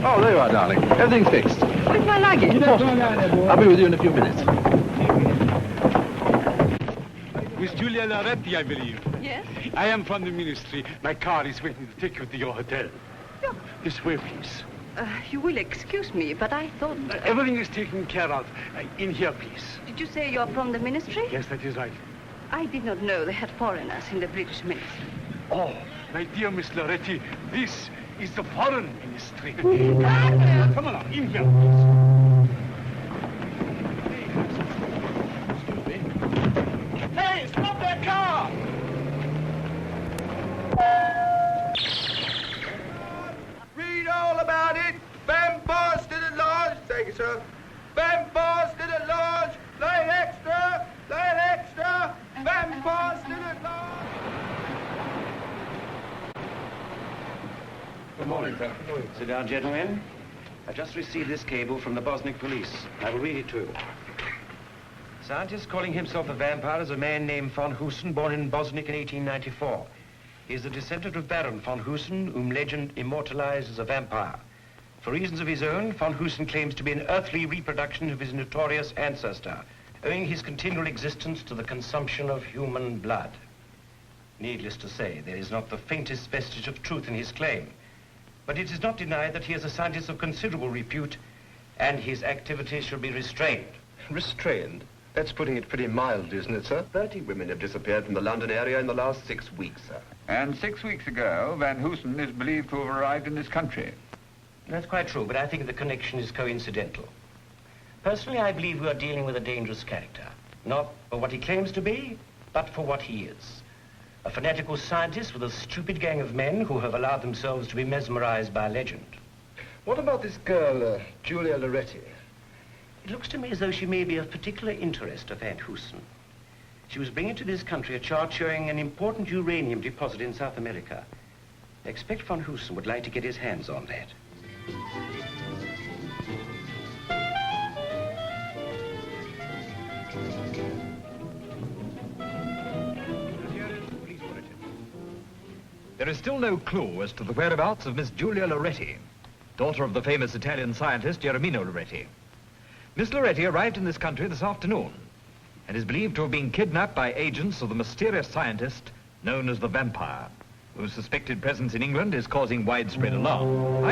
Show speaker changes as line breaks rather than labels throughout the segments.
Oh, there you are, darling. Everything's fixed.
Where's my luggage?
I'll be with you in a few minutes.
Miss Julia Loretti, I believe.
Yes?
I am from the ministry. My car is waiting to take you to your hotel.
Yeah.
This way, please.
You will excuse me, but I thought...
Everything is taken care of. In here, please.
Did you say you're from the ministry?
Yes, that is right.
I did not know they had foreigners in the British ministry.
Oh, my dear Miss Loretti, this is the foreign ministry. Come on, in here, please. Hey, stop that car!
Read all about it. Vampires to the lodge. Thank you, sir. Vampires to the lodge. Line extra. Line extra. Vampires to the lodge.
Good morning, sir. Good morning. Sit down, gentlemen. I just received this cable from the Bosniak police. I will read it to you. Scientist calling himself a vampire is a man named von Husen, born in Bosniak in 1894. He is a descendant of Baron von Husen, whom legend immortalized as a vampire. For reasons of his own, von Husen claims to be an earthly reproduction of his notorious ancestor, owing his continual existence to the consumption of human blood. Needless to say, there is not the faintest vestige of truth in his claim. But it is not denied that he is a scientist of considerable repute, and his activities should be restrained.
Restrained? That's putting it pretty mildly, isn't it, sir? 30 women have disappeared from the London area in the last 6 weeks, sir.
And 6 weeks ago, Van Hoosen is believed to have arrived in this country.
That's quite true, but I think the connection is coincidental. Personally, I believe we are dealing with a dangerous character. Not for what he claims to be, but for what he is. A fanatical scientist with a stupid gang of men who have allowed themselves to be mesmerized by legend.
What about this girl, Julia Loretti?
It looks to me as though she may be of particular interest to Van Hoosen. She was bringing to this country a chart showing an important uranium deposit in South America. I expect Van Hoosen would like to get his hands on that.
There is still no clue as to the whereabouts of Miss Julia Loretti, daughter of the famous Italian scientist Germino Loretti. Miss Loretti arrived in this country this afternoon and is believed to have been kidnapped by agents of the mysterious scientist known as the Vampire, whose suspected presence in England is causing widespread alarm.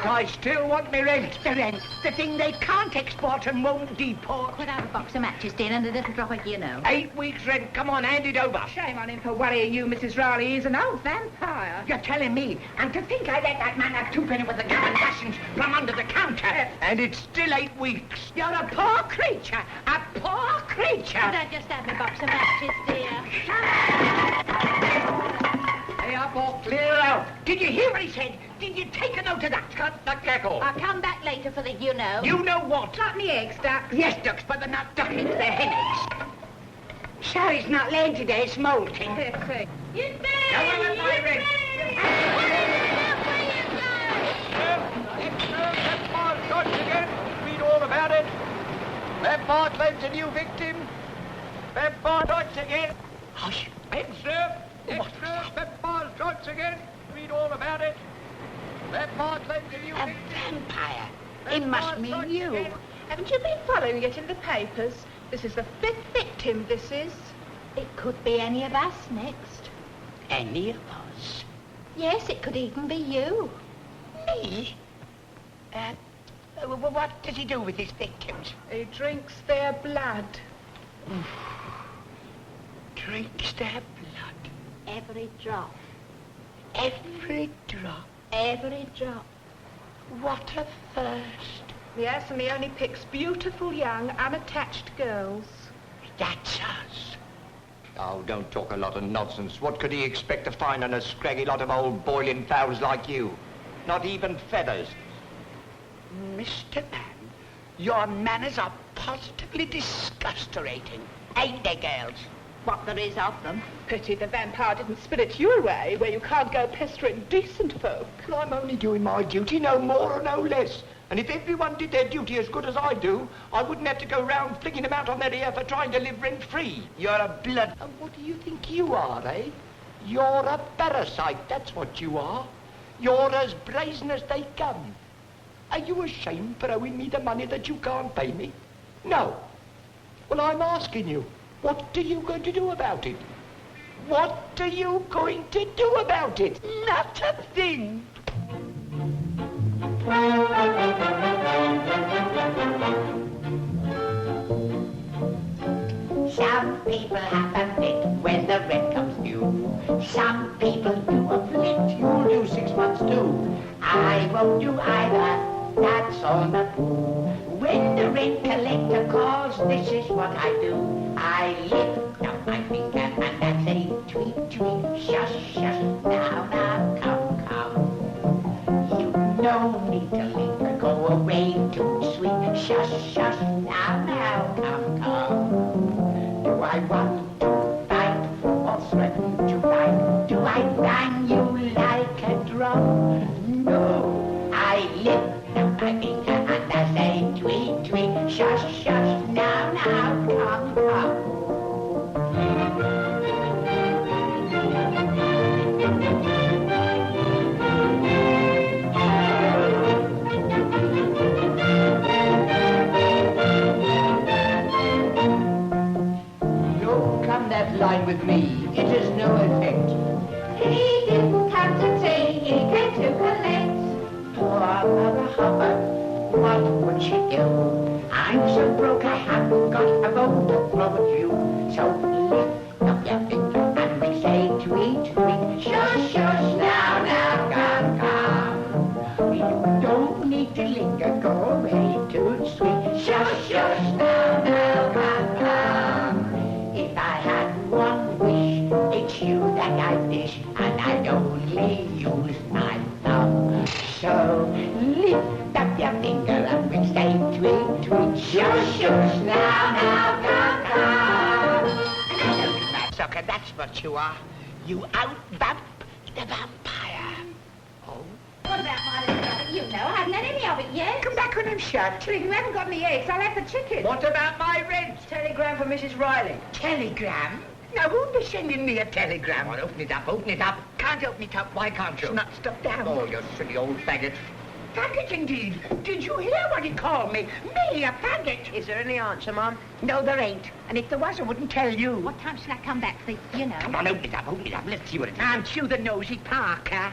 I still want me rent. The rent? The thing they can't export and won't deport.
Put out a box of matches, dear, and a little drop of you know.
8 weeks' rent. Come on, hand it over.
Shame on him for worrying you, Mrs. Raleigh. He's an old vampire.
You're telling me. And to think I let that man have 2 penny worth of gum and rations from under the counter. And it's still 8 weeks. You're a poor creature. A poor creature.
Could I just have a box of matches, dear?
Shut up! Did you hear what he said? Did you take a note of that?
Cut the cackle.
I'll come back later for the you know.
You know what?
Got me eggs, Duck.
Yes, ducks, but they're not ducking into their hen eggs. Sally's not laying today, it's molting.
You
Go on with my ring.
Read all about it. Vampire claims a new victim. Vampire strikes again.
Hush.
Extra. Vampire strikes again. Read all about it. Vampire claims a new
A
victim.
vampire. It must mean you.
Haven't you been following it in the papers? This is the 5th victim, this is.
It could be any of us next.
Any of us?
Yes, it could even be you.
Me? What does he do with his victims?
He drinks their blood.
Drinks their blood.
Every drop.
Every drop.
Every drop.
What a thirst.
Yes, and he only picks beautiful young, unattached girls.
That's us.
Oh, don't talk a lot of nonsense. What could he expect to find on a scraggy lot of old boiling fowls like you? Not even feathers.
Mr. Man, your manners are positively disgusterating. Ain't they, girls?
What there is of them.
Pity the vampire didn't spirit you away, where you can't go pestering decent folk.
Well, I'm only doing my duty, no more or no less. And if everyone did their duty as good as I do, I wouldn't have to go round flinging them out on their ear for trying to live rent-free. You're a blood... And what do you think you are, eh? You're a parasite, that's what you are. You're as brazen as they come. Are you ashamed for owing me the money that you can't pay me? No. Well, I'm asking you, what are you going to do about it? What are you going to do about it?
Not a thing.
Some people have a fit when the rent comes due. Some people do a flit. You'll do 6 months too. I won't do either. That's on the pool. When the rent collector calls, this is what I do. I lift up my finger and I say, tweet, tweet, shush, shush. Now, now, come, come. You no need to linger, go away too sweet. Shush, shush. Now, now, come, come. Do I want to fight or threaten to fight? Do I bang you like a drum? No, I lift up my finger and I say, tweet, tweet, shush, shush, now, now, come, come.
Don't come that line with me. It has no effect.
He didn't come to tea, he came to collect. Poor Mother Hubbard, what would she do? I'm so broke I haven't got a bone to throw at you. So lift up your finger and we say tweet, tweet, shush, shush, now, now, come, come. You don't need to linger, go away too sweet. Shush, shush, now, now, come, come. If I had one wish, it's you that I wish, and I'd only use my thumb. So lift up your finger and we say tweet, tweet, shush, shush, now, now, come, come.
Sucker, that's what you are. You out-vamp the vampire.
What about my little rabbit? You know, I haven't had any of it yet.
Come back when I'm shut.
If you haven't got any eggs, I'll have the chicken.
What about my rent?
Telegram from Mrs. Riley.
Telegram? Now, who'd be sending me a telegram? Well, open it up, open it up. Can't open it up. Why can't you? It's not stuck down. Oh, you silly old faggot. Faggot, indeed. Did you hear what he called me? Me, a faggot.
Is there any answer, Mum?
No, there ain't. And if there was, I wouldn't tell you.
What time shall I come back for the you know?
Come on, open it up, open it up. Let's see what it is. Aren't you the nosy Parker?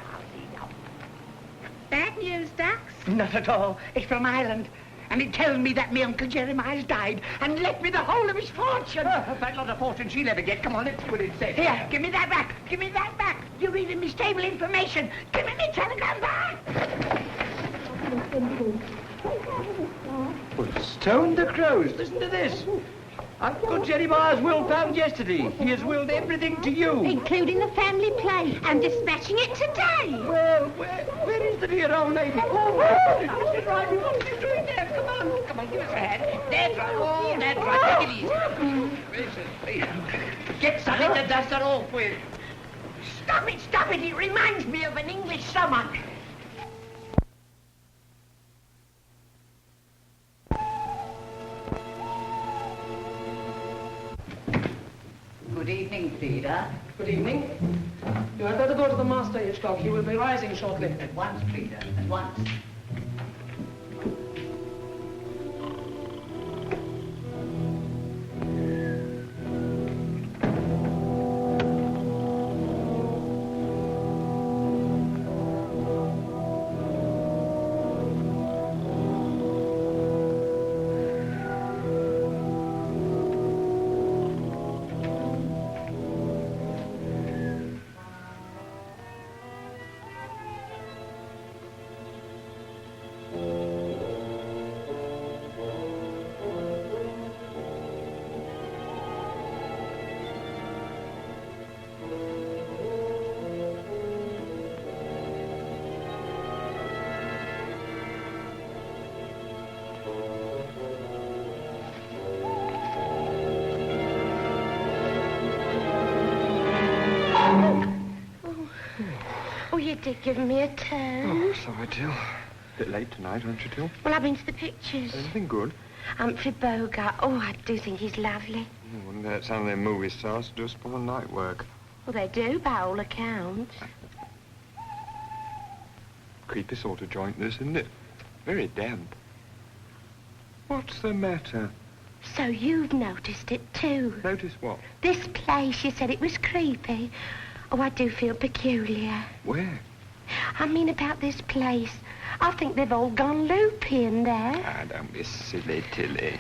Bad news, Dax?
Not at all. It's from Ireland. And it tells me that my Uncle Jeremiah's died and left me the whole of his fortune. Oh, that lot of fortune she'll ever get. Come on, let's see what it says. Here, give me that back. Give me that back. You're reading me stable information. Give me my telegram back.
Well, stone the crows. Listen to this. Uncle Jeremiah's will found yesterday. He has willed everything to you.
Including the family plate. I'm dispatching it today.
Well, where is the dear old lady? Oh, Mr. Riley, what are you doing there? Come on, give us a hand. That's right. Oh, that's right. Take it easy. Get something to dust it off with.
Stop it. It reminds me of an English summer.
Good evening, Frida.
Good evening. You had better go to the master, Hitchcock. He will be rising shortly.
At once, Frida, at once.
Oh, you did give me a turn.
Oh, sorry, Till. Bit late tonight, aren't you, Till?
Well, I've been to the pictures.
Anything good?
Humphrey Bogart. Oh, I do think he's lovely.
I wouldn't let some of them movie stars do spoil night work.
Well, they do, by all accounts.
Creepy sort of joint, this, isn't it? Very damp. What's the matter?
So you've noticed it, too.
Notice what?
This place, you said it was creepy. Oh, I do feel peculiar.
Where?
I mean about this place. I think they've all gone loopy in there.
Ah, don't be silly, Tilly.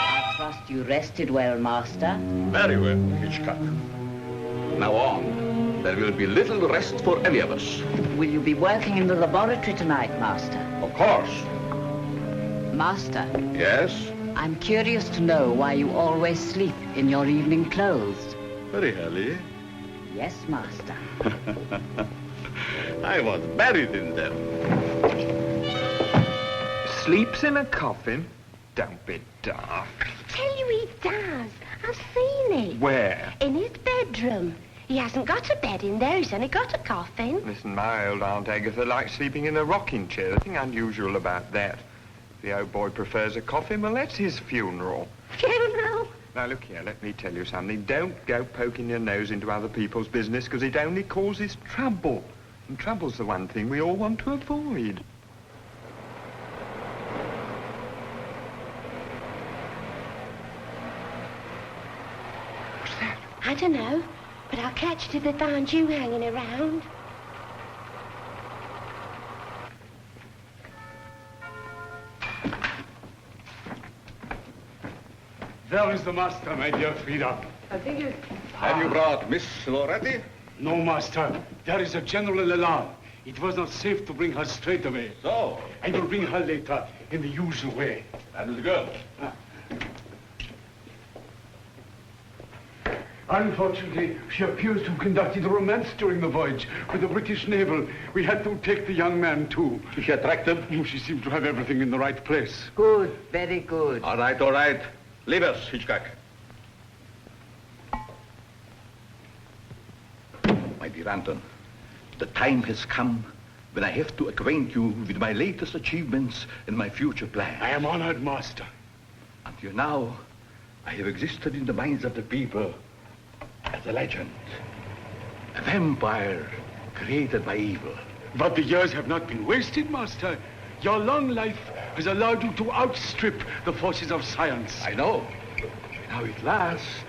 I trust you rested well, Master.
Very well, Hitchcock. Now on. There will be little rest for any of us.
Will you be working in the laboratory tonight, Master?
Of course.
Master?
Yes?
I'm curious to know why you always sleep in your evening clothes.
Very early.
Yes, Master.
I was buried in them.
Sleeps in a coffin? Don't be daft.
Tell you he does. I've seen it.
Where?
In his bedroom. He hasn't got a bed in there. He's only got a coffin.
Listen, my old Aunt Agatha likes sleeping in a rocking chair. Nothing unusual about that. If the old boy prefers a coffin, well, that's his funeral.
Funeral?
Now, look here, let me tell you something. Don't go poking your nose into other people's business, because it only causes trouble. And trouble's the one thing we all want to avoid.
What's that? I don't know. But I'll catch it if they find you hanging around.
There is the master, my dear Frida.
I think you...
Have you brought Miss Loretti?
No, master. There is a general alarm. It was not safe to bring her straight away.
So?
I will bring her later in the usual way.
That is good.
Unfortunately, she appears to have conducted a romance during the voyage with the British naval. We had to take the young man, too.
Is she attractive?
Oh, she seemed to have everything in the right place.
Good, very good.
All right, all right. Leave us, Hitchcock. My dear Anton, the time has come when I have to acquaint you with my latest achievements and my future plans.
I am honored, master.
Until now, I have existed in the minds of the people as a legend. A vampire created by evil.
But the years have not been wasted, master. Your long life has allowed you to outstrip the forces of science.
I know. Now at last,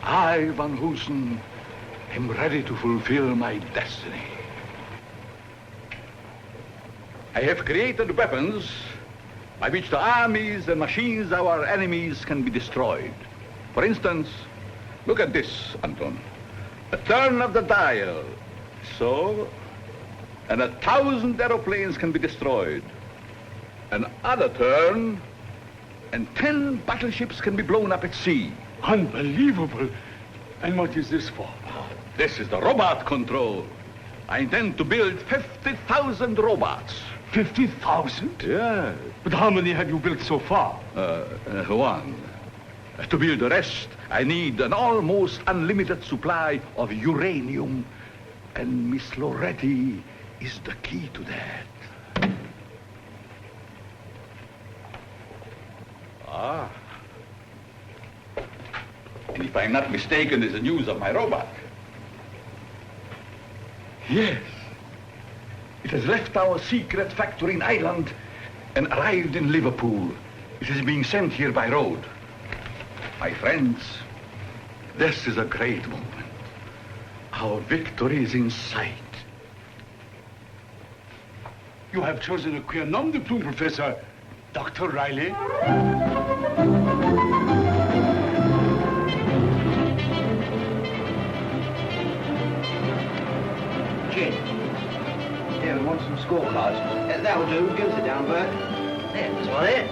I, Van Hoosen, am ready to fulfill my destiny. I have created weapons by which the armies and machines of our enemies can be destroyed. For instance, look at this, Anton. A turn of the dial, so, and 1,000 aeroplanes can be destroyed. Another turn, and 10 battleships can be blown up at sea.
Unbelievable. And what is this for?
This is the robot control. I intend to build 50,000 robots.
50,000?
Yeah.
But how many have you built so far?
One. To build the rest, I need an almost unlimited supply of uranium. And Miss Loretti is the key to that. Ah. And if I'm not mistaken, there's the news of my robot. Yes. It has left our secret factory in Ireland and arrived in Liverpool. It is being sent here by road. My friends, this is a great moment. Our victory is in sight.
You have chosen a queer nom de plume, Professor. Dr. Riley.
Gin. Yeah, we want some scorecards. That'll do. Give us a down, Bert. There, this one here.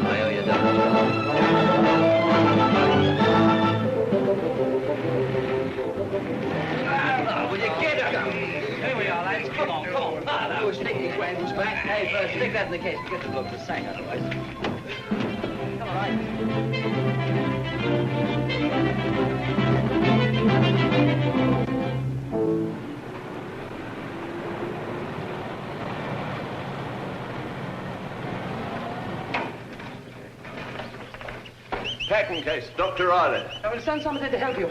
I owe you a will you get up? Here we are, lads. Come on. We'll stick these randals back. Hey, first, stick that in the case. Get the bloke to sing otherwise. Come on, lads.
Packing case, Dr. Riley.
I will send somebody to help you.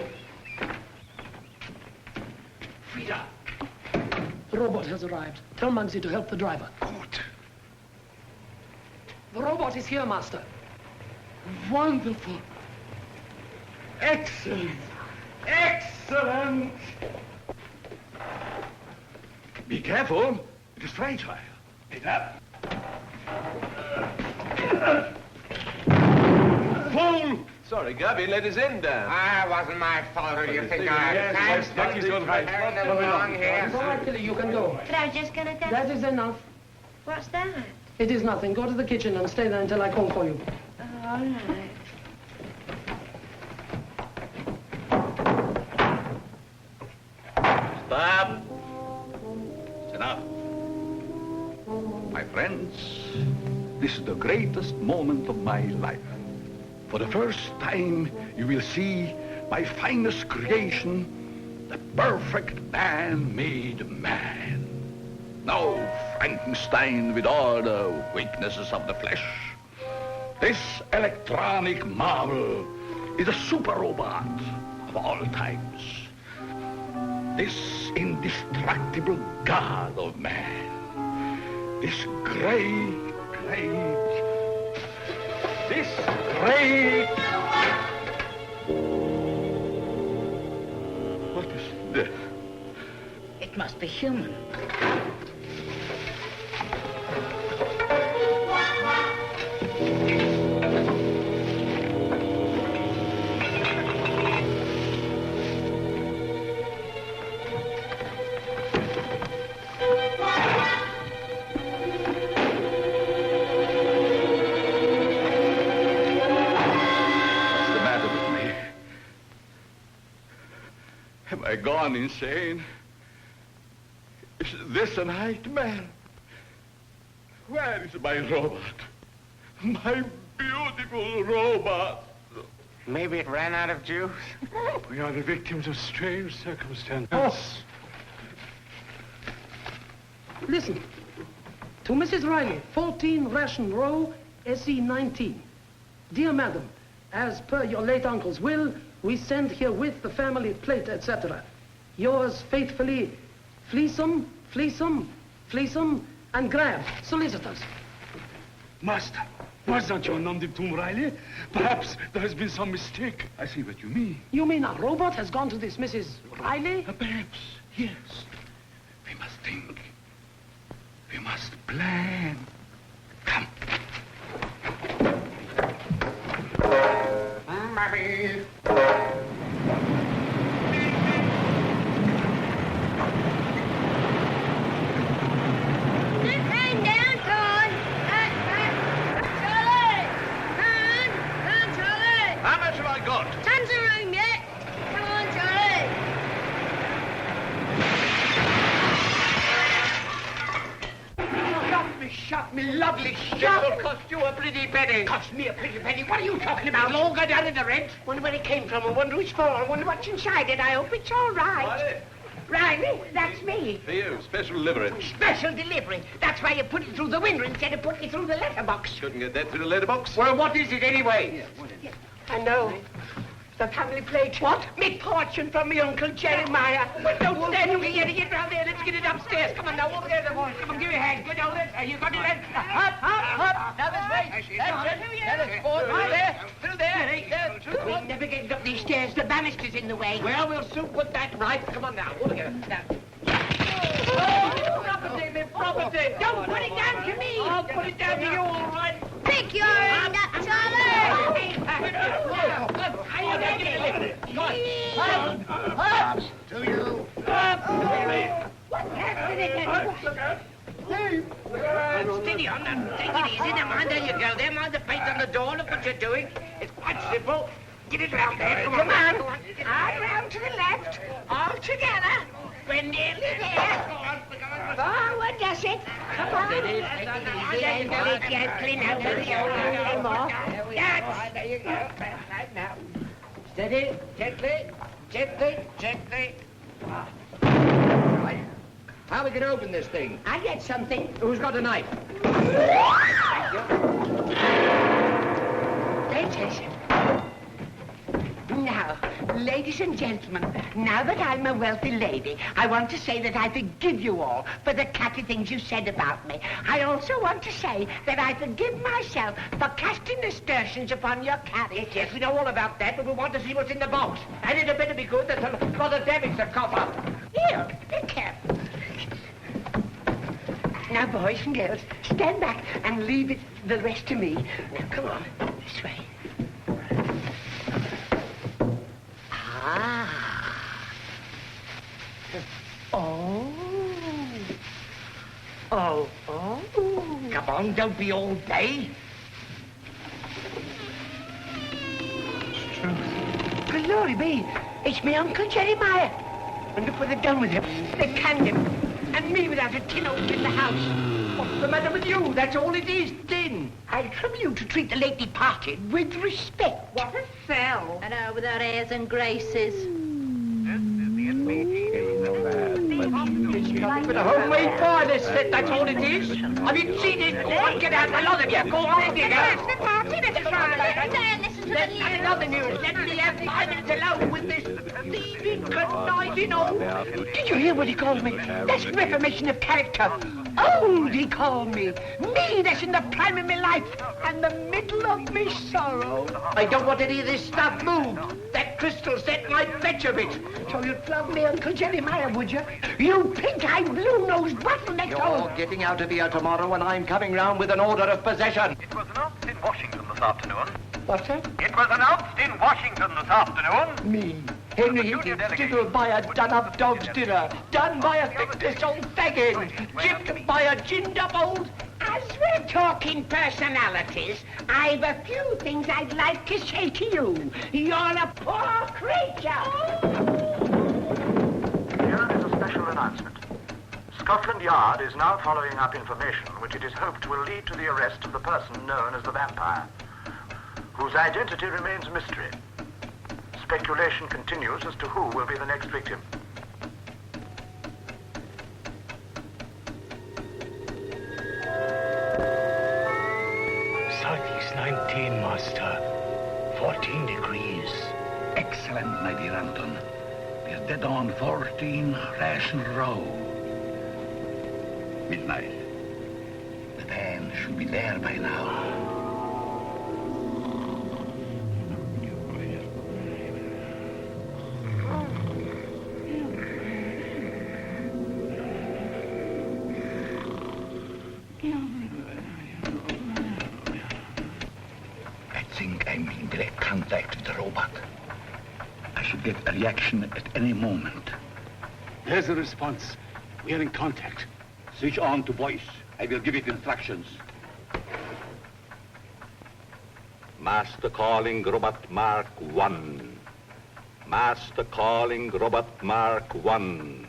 Frida.
The robot has arrived. Tell Muggsy to help the driver.
Good.
The robot is here, Master.
Wonderful. Excellent. Excellent.
Be careful. It is fragile.
Get up.
Fool! Sorry, Gabby let his end down.
Ah, wasn't my fault. Who do you think I am?
Yes, Becky's all right.
Carrying them along here.
It's all right, Tilly, you can go.
But I was just going to tell
That is enough.
What's that?
It is nothing. Go to the kitchen and stay there until I call for you.
Oh, all right.
Stop. It's enough. My friends, this is the greatest moment of my life. For the first time, you will see my finest creation, the perfect man-made man. No Frankenstein with all the weaknesses of the flesh. This electronic marvel is a super robot of all times. This indestructible god of man. This great What is this?
It must be human.
Am I gone insane? Is this a nightmare? Where is my robot? My beautiful robot.
Maybe it ran out of juice.
We are the victims of strange circumstances.
Oh. Listen. To Mrs. Riley, 14 Ration Row, SE 19. Dear Madam, as per your late uncle's will, we send herewith the family plate, etc. Yours faithfully, Fleesome, and Graham, solicitors.
Master, Was that your nom de plume, Riley? Perhaps there has been some mistake. I see what you mean.
You mean a robot has gone to this Mrs. Riley?
Perhaps, yes. We must think. We must plan. Come.
Mommy.
How much have I got?
Tons of room yet. Come on, Charlie.
Shot me, lovely shot. It'll cost you a pretty penny. Cost me a pretty penny? What are you talking about? It'll all go down in the rent.
Wonder where it came from. I wonder who's for. I wonder what's inside it. I hope it's all right. Riley, that's me.
For you, special delivery.
Special delivery. That's why you put it through the window instead of putting it through the letterbox.
Couldn't get that through the letterbox.
Well, what is it anyway?
I know. The family plate. What? Me fortune from me Uncle Jeremiah. But don't stand here. Get round there. Let's get it upstairs. Come on now, over there, the boys. Come on, give me a hand. Good old you got it then. Up, up, up. Now this way. That's it. That is forward. Through there. We'll never get up these stairs. The banister's in the way. Well, we'll soon put that right. Come on now. All together. Now. Property, me property. Don't put it down to me. I'll put it down to you, all right.
Pick your end up, Charlie.
To you. Steady on that. Take it easy. Now, mind, there you go. There, mind the plate on the door. Look what you're doing. It's quite simple. Get it round there. Come on. Hard round to the left. All together. We're nearly there. Forward, does it? Come on. It is. Take it easy. Very gently now. There you go. Right now. Steady. Gently. Gently. Gently.
Right. How are we going to open this thing?
I get something.
Who's got a knife?
Thank you. There it is. Now, ladies and gentlemen, now that I'm a wealthy lady, I want to say that I forgive you all for the catty things you said about me. I also want to say that I forgive myself for casting aspersions upon your carriage.
Yes, we know all about that, but we want to see what's in the box. And it had better be good that'll rather damage the copper.
Here, be careful. Now, boys and girls, stand back and leave the rest to me. Now, come on, this way. Ah. Oh. Oh, oh.
Come on, don't be all day.
It's truth. Glory be, it's me Uncle Jeremiah. And look what they've done with him. They canned him. And me without a tin open in the house.
What's the matter with you? That's all it is, tin.
I trouble you to treat the late departed with respect.
What a sell.
I know, without airs and graces.
But a homemade pie, this set, that's all it is. Have you seen it? Go on, get out, a lot of you. Go on, dig out.
It's the party, Mrs. Riley. Listen to the
Let
news.
another news. Let me have 5 minutes alone with this thieving, conniving old...
Did you hear what he called me? That's reformation of character. Old, he called me. Me, that's in the prime of my life and the middle of me sorrow.
I don't want any of this stuff moved. That crystal set might fetch a bit.
So you'd love me, Uncle Jeremiah, would you? You pink-eyed, blue-nosed, bottleneck
You're getting out of here tomorrow and I'm coming round with an order of possession.
It was announced in Washington this afternoon.
What's that?
It was announced in Washington this afternoon.
Me, Henry Higgins, diddled by a done-up dog's dinner, done by a fickless old faggin, gypped by a ginned-up old... As we're talking personalities, I've a few things I'd like to say to you. You're a poor creature.
Here is a special announcement. Scotland Yard is now following up information which it is hoped will lead to the arrest of the person known as the vampire, whose identity remains a mystery. Speculation continues as to who will be the next victim.
Southeast 19, Master. 14 degrees. Excellent, my dear Anton. We're dead on 14 Ration Row. Midnight. The van should be there by now. think I'm in direct contact with the robot. I should get a reaction at any moment.
There's a response. We are in contact.
Switch on to voice. I will give it instructions. Master calling Robot Mark 1. Master calling Robot Mark 1.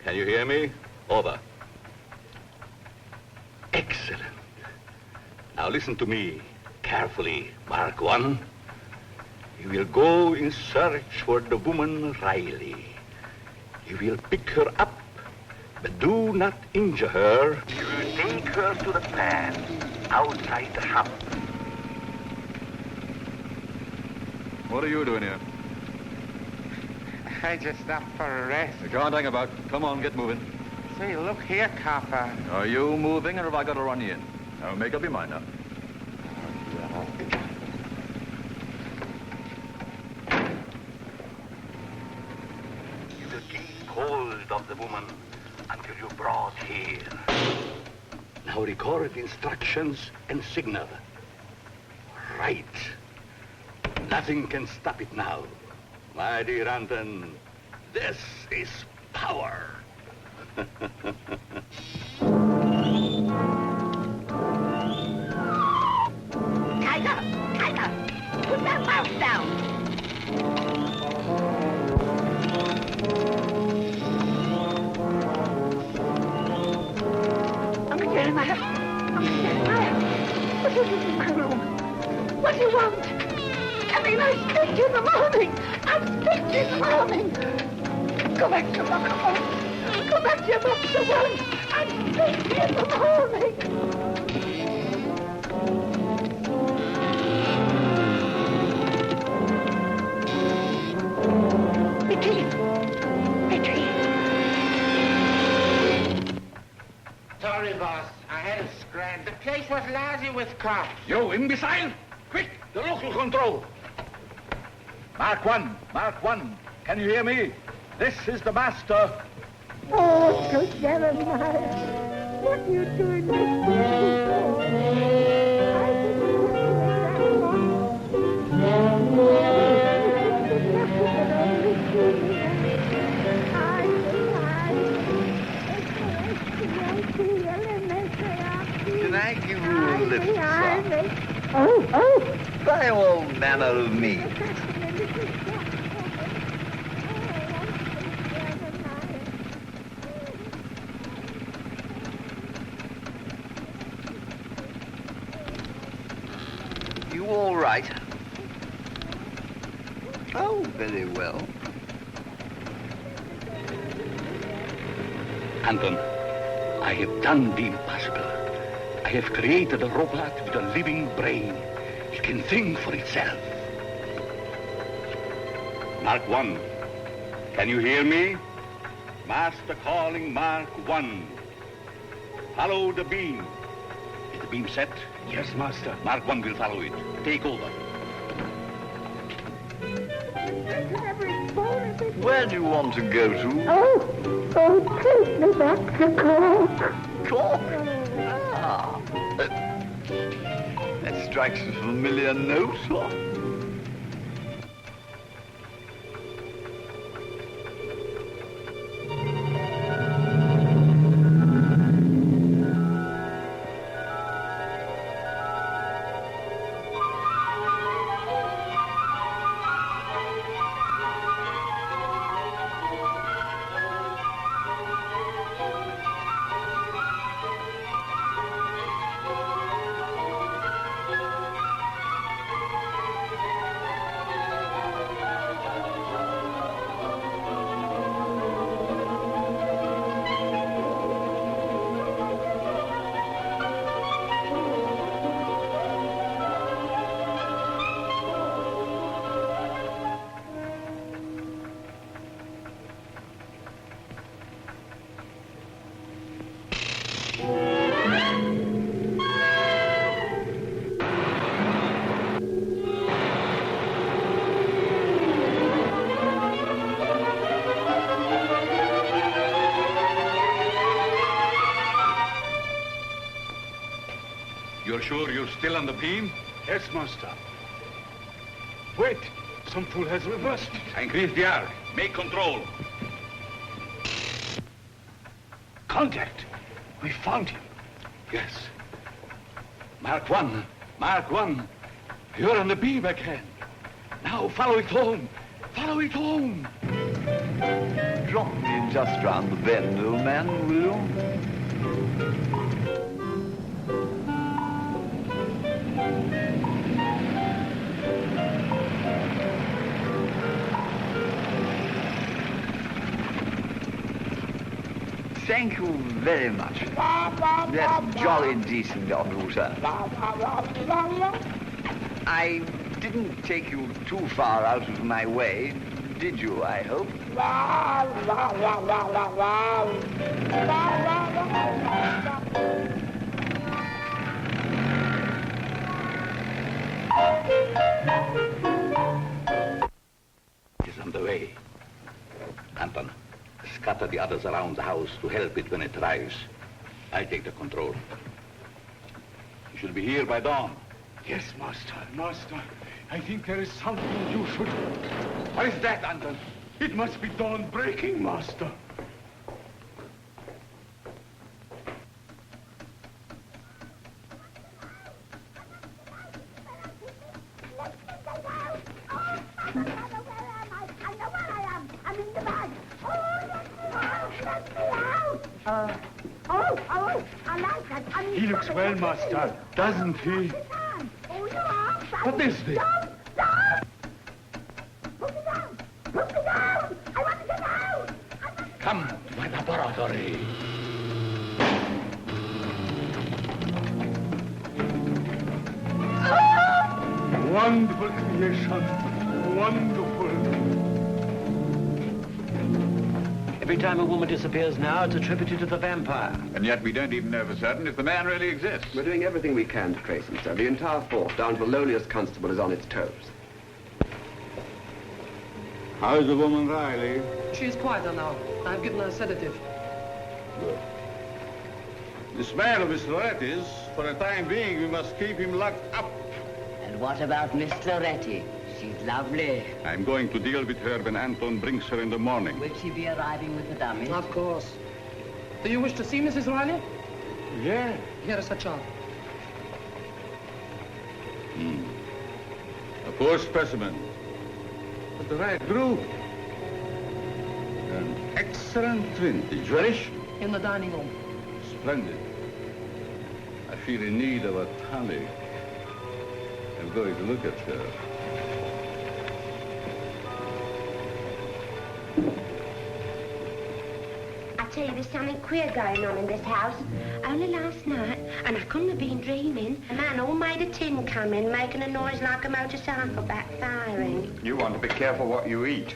Can you hear me? Over. Excellent. Now listen to me carefully, Mark 1. You will go in search for the woman Riley. You will pick her up, but do not injure her. You will take her to the path outside the house.
What are you doing here?
I just stopped for a rest.
You can't hang about. Come on, get moving.
Say, look here, copper.
Are you moving, or have I got to run you in? Now, make up your mind now.
You will keep hold of the woman until you brought here. Now record instructions and signal. Right. Nothing can stop it now. My dear Anton, this is power.
Tiger, put that mouse down. Uncle Jeremiah, what is this in my room? What do you want? Come in, I'll speak to you in the morning. I'll speak to you in the morning. Go back to your box at home. Go back to your box at once. I'll speak to you in the morning.
Sorry, boss. I had a scram. The place was lousy with cops.
You imbecile! Quick, the local control. Mark 1, Mark 1. Can you hear me? This is the master.
Oh, Uncle Jeremiah, what are you doing
Can I give you a lift, son? Oh, by all manner of means. You all right? Oh, very well.
Anton, I have done the impossible. I have created a robot with a living brain. It can think for itself. Mark 1, can you hear me? Master calling Mark 1. Follow the beam. Is the beam set?
Yes, Master.
Mark 1 will follow it. Take over.
Where do you want to go to?
Oh, take me back to Cork.
Cork? Ah. That strikes a familiar note, huh?
You're sure you're still on the beam?
Yes, Master. Wait! Some fool has reversed.
Increase the arc. Make control.
Contact! We found him.
Yes. Mark 1. Mark 1. You're on the beam again. Now follow it home. Follow it home.
Drop me just round the bend, old man, will you? Thank you very much. That's jolly decent of you, sir. I didn't take you too far out of my way, did you, I hope?
It's on the way. Anton, scatter the others around the house to help it when it arrives. I take the control. You should be here by dawn.
Yes, master, master. I think there is something you should... What is that, Anton? It must be dawn breaking, master. He looks well, master, doesn't he? What is this?
Come to my laboratory.
Wonderful creation. Wonderful.
Every time a woman disappears now, it's attributed to the vampire.
And yet we don't even know for certain if the man really exists.
We're doing everything we can to trace him, sir. The entire force, down to the lowliest constable, is on its toes.
How's the woman, Riley?
She's quieter now. I've given her a sedative.
Good. The smell of Miss Loretti's, for the time being, we must keep him locked up.
And what about Miss Loretti? She's lovely.
I'm going to deal with her when Anton brings her in the morning.
Will she be arriving with the dummy?
Of course. Do you wish to see Mrs. Riley?
Yeah.
Here is her chart.
A poor specimen. But the right group. An excellent vintage. Relish?
In the dining room.
Splendid. I feel in need of a tonic. I'm going to look at her.
I tell you, there's something queer going on in this house. Only last night, and I couldn't have been dreaming, a man all made of tin come in, making a noise like a motorcycle backfiring.
You want to be careful what you eat,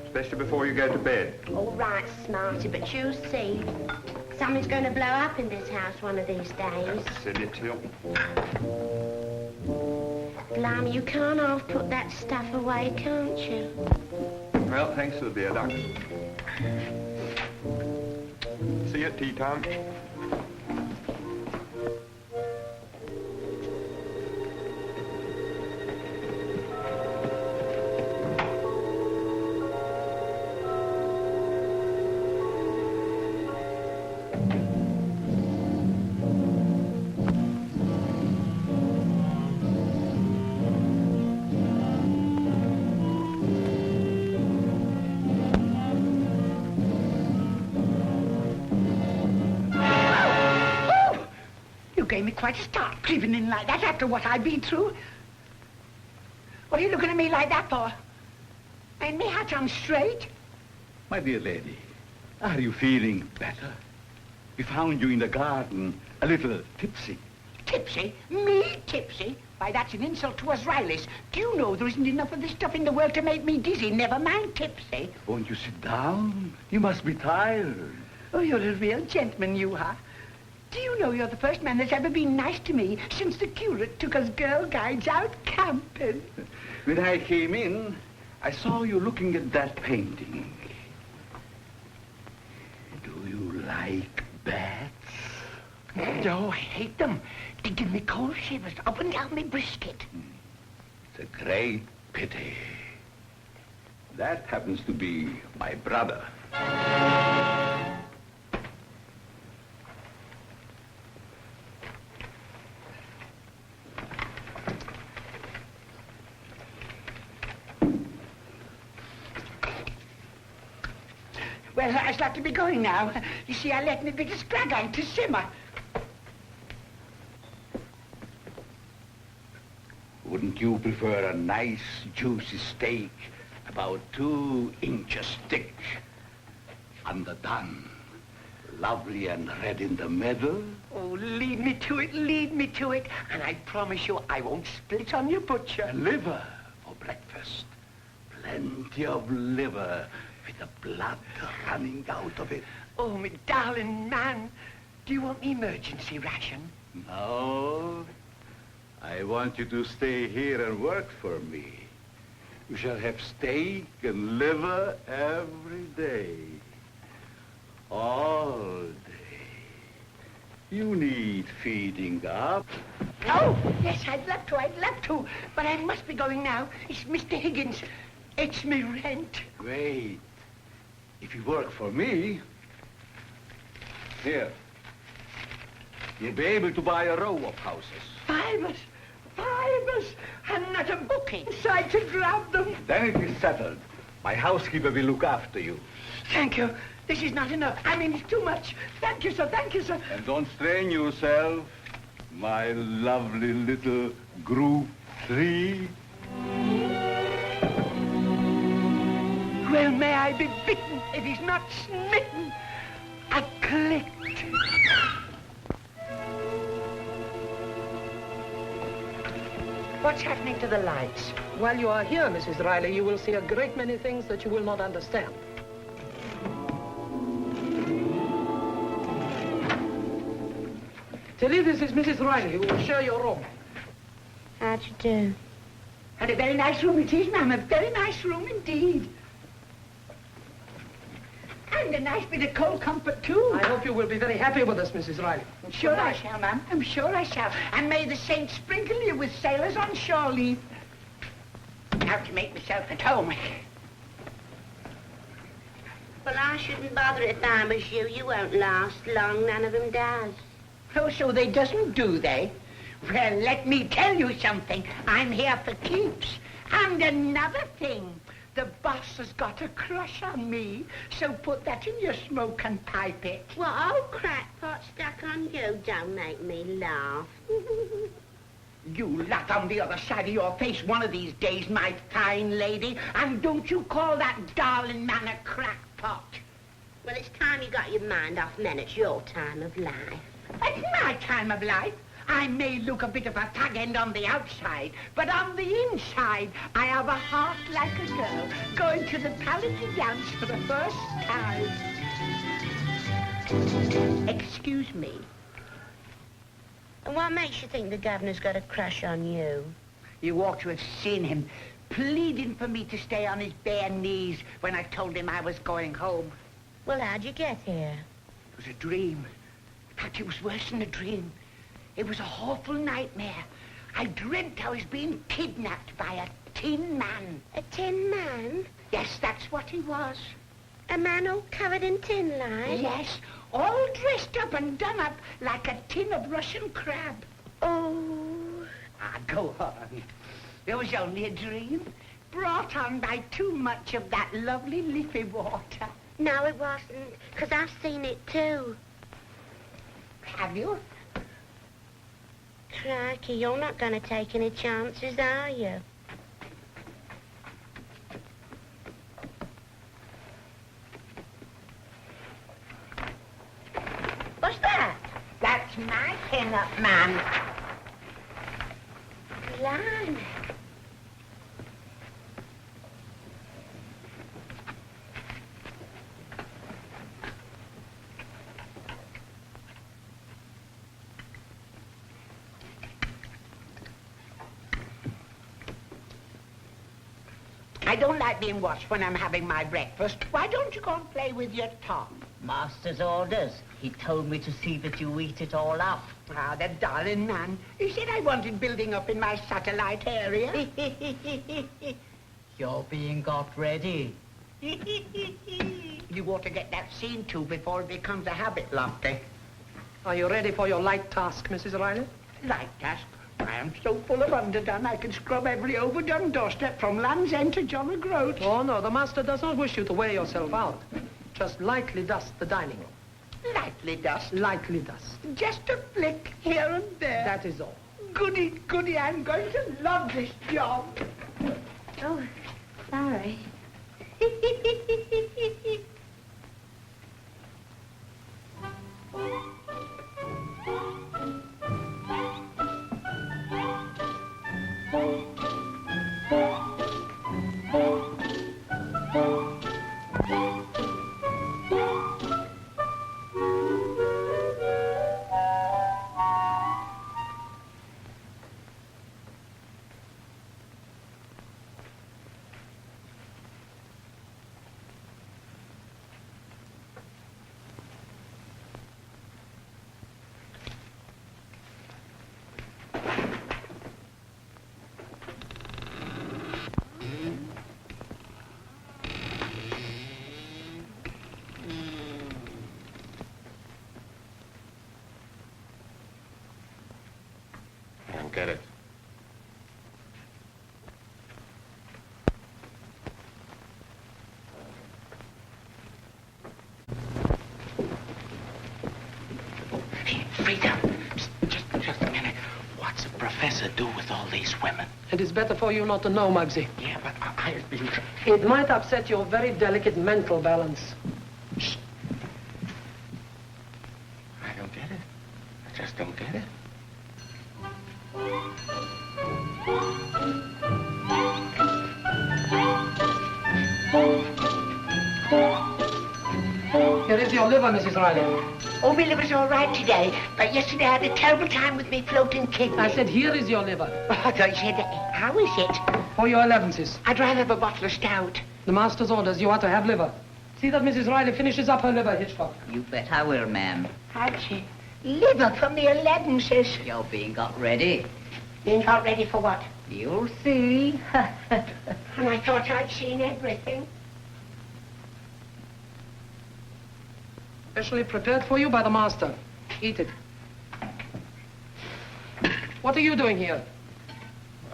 especially before you go to bed.
All right, Smarty, but you see, something's going to blow up in this house one of these days.
Silly till.
Blimey, you can't half put that stuff away, can't you?
Well, thanks for the beer, Doc. See you at tea time.
Gave me quite a start creeping in like that after what I've been through. What are you looking at me like that for? Ain't me hat on straight?
My dear lady, are you feeling better? We found you in the garden, a little tipsy.
Tipsy? Me tipsy? Why, that's an insult to us Rileys. Do you know there isn't enough of this stuff in the world to make me dizzy, never mind tipsy?
Won't you sit down? You must be tired.
Oh, you're a real gentleman, you are. Do you know you're the first man that's ever been nice to me since the curate took us girl guides out camping?
When I came in, I saw you looking at that painting. Do you like bats?
No, I hate them. They give me cold shivers up and down my brisket.
It's a great pity. That happens to be my brother.
Well, I'd like to be going now. You see, I let me bit of scrag on to simmer.
Wouldn't you prefer a nice, juicy steak, about 2 inches thick, underdone, lovely and red in the middle?
Oh, lead me to it, lead me to it. And I promise you I won't split on your butcher.
And liver for breakfast. Plenty of liver with the blood running out of it.
Oh, my darling man, do you want me emergency ration?
No. I want you to stay here and work for me. You shall have steak and liver every day. All day. You need feeding up.
Oh, yes, I'd love to. But I must be going now. It's Mr. Higgins. It's me rent.
Wait. If you work for me, here, you'll be able to buy a row of houses.
Fivers, and not a book inside to grab them.
Then it is settled. My housekeeper will look after you.
Thank you. This is not enough. I mean, it's too much. Thank you, sir.
And don't strain yourself, my lovely little Group 3.
Well, may I be bitten if he's not smitten. I clicked. What's happening to the lights?
While you are here, Mrs. Riley, you will see a great many things that you will not understand. Tilly, this is Mrs. Riley, who will share your room.
How'd you do?
And a very nice room it is, ma'am. A very nice room indeed. And a nice bit of cold comfort, too.
I hope you will be very happy with us, Mrs. Riley.
Sure I shall, ma'am. I'm sure I shall. And may the saints sprinkle you with sailors on shore leave. Now to make myself at home.
Well, I shouldn't bother if I was you. You won't last long. None of them does.
Oh, so they doesn't, do they? Well, let me tell you something. I'm here for keeps. And another thing. The boss has got a crush on me, so put that in your smoke and pipe it.
What old crackpot stuck on you? Don't make me laugh.
You laugh on the other side of your face one of these days, my fine lady. And don't you call that darling man a crackpot.
Well, it's time you got your mind off men. It's your time of life.
It's my time of life. I may look a bit of a tag end on the outside, but on the inside, I have a heart like a girl going to the Paladin dance for the first time. Excuse me.
And what makes you think the governor's got a crush on you?
You ought to have seen him pleading for me to stay on his bare knees when I told him I was going home.
Well, how'd you get here?
It was a dream. In fact, it was worse than a dream. It was a awful nightmare. I dreamt I was being kidnapped by a tin man.
A tin man?
Yes, that's what he was.
A man all covered in tin like?
Yes, all dressed up and done up like a tin of Russian crab.
Oh.
Ah, go on. It was only a dream, brought on by too much of that lovely leafy water.
No, it wasn't, because I've seen it too.
Have you?
Crikey, you're not going to take any chances, are you?
What's that? That's my pin-up man.
Blimey.
I don't like being watched when I'm having my breakfast. Why don't you go and play with your Tom?
Master's orders. He told me to see that you eat it all up.
Ah, the darling man. He said I wanted building up in my satellite area.
You're being got ready.
You ought to get that seen to before it becomes a habit, Lofty.
Are you ready for your light task, Mrs. Riley?
Light task? I am so full of underdone I can scrub every overdone doorstep from Land's End to John O'Groat.
Oh, no, the master does not wish you to wear yourself out. Just lightly dust the dining room.
Lightly dust?
Lightly dust.
Just a flick here and there.
That is all.
Goody, goody, I'm going to love this job.
Oh, sorry.
I don't get it.
Hey, Frida, just a minute. What's a professor do with all these women?
It is better for you not to know, Muggsy.
Yeah, but I've been...
It might upset your very delicate mental balance.
Shh. I don't get it. I just don't get it.
Here is your liver, Mrs. Riley.
Oh, my liver's all right today, but yesterday I had a terrible time with me floating kidney.
I said, here is your liver.
Oh, I thought you said, how is it?
For your allowances.
I'd rather have a bottle of stout.
The master's orders, you are to have liver. See that Mrs. Riley finishes up her liver, Hitchcock.
You bet I will, ma'am.
How'd she? Liver from the allowances.
You're being got ready.
Being got ready for what?
You'll see.
And I thought I'd seen everything.
Specially prepared for you by the master. Eat it. What are you doing here?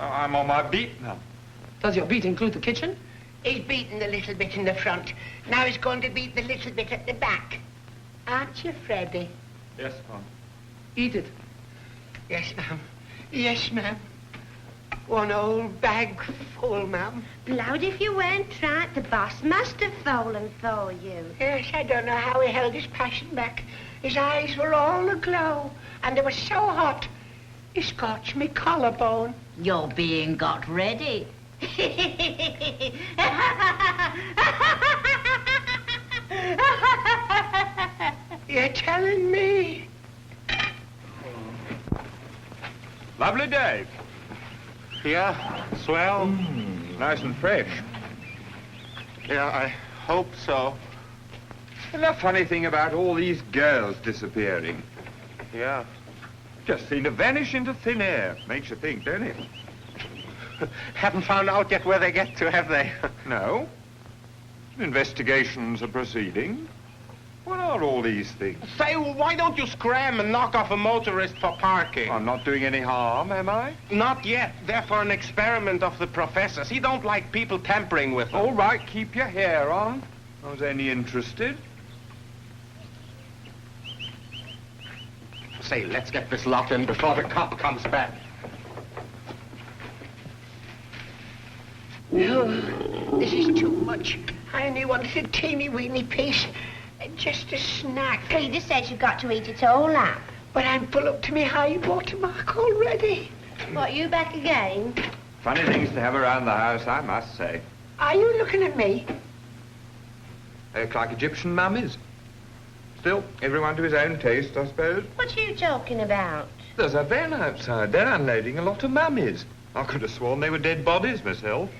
I'm on my beat now.
Does your beat include the kitchen?
He's beaten the little bit in the front. Now he's going to beat the little bit at the back. Aren't you, Freddie?
Yes, Ma'am.
Eat it.
Yes, ma'am. Yes, ma'am. One old bag full, ma'am.
Blowed if you weren't right. The boss must have fallen for you.
Yes, I don't know how he held his passion back. His eyes were all aglow, and they were so hot, he scorched me collarbone.
You're being got ready.
You're telling me?
Lovely day.
Yeah, swell.
Nice and fresh.
Yeah, I hope so.
And the funny thing about all these girls disappearing.
Yeah.
Just seem to vanish into thin air. Makes you think, don't it?
Haven't found out yet where they get to, have they?
No. Investigations are proceeding. What are all these things?
Say, why don't you scram and knock off a motorist for parking?
I'm not doing any harm, am I?
Not yet. They're for an experiment of the professor's. He don't like people tampering with them.
All right, keep your hair on. I was only interested.
Say, let's get this locked in before the cop comes back.
No, this is too much. I only wanted a teeny-weeny piece. Just a snack.
Frida says you've got to eat it all up.
But I'm full up to my high watermark already.
What, you back again?
Funny things to have around the house, I must say.
Are you looking at me?
They look like Egyptian mummies. Still, everyone to his own taste, I suppose.
What are you talking about?
There's a van outside. They're unloading a lot of mummies. I could have sworn they were dead bodies myself.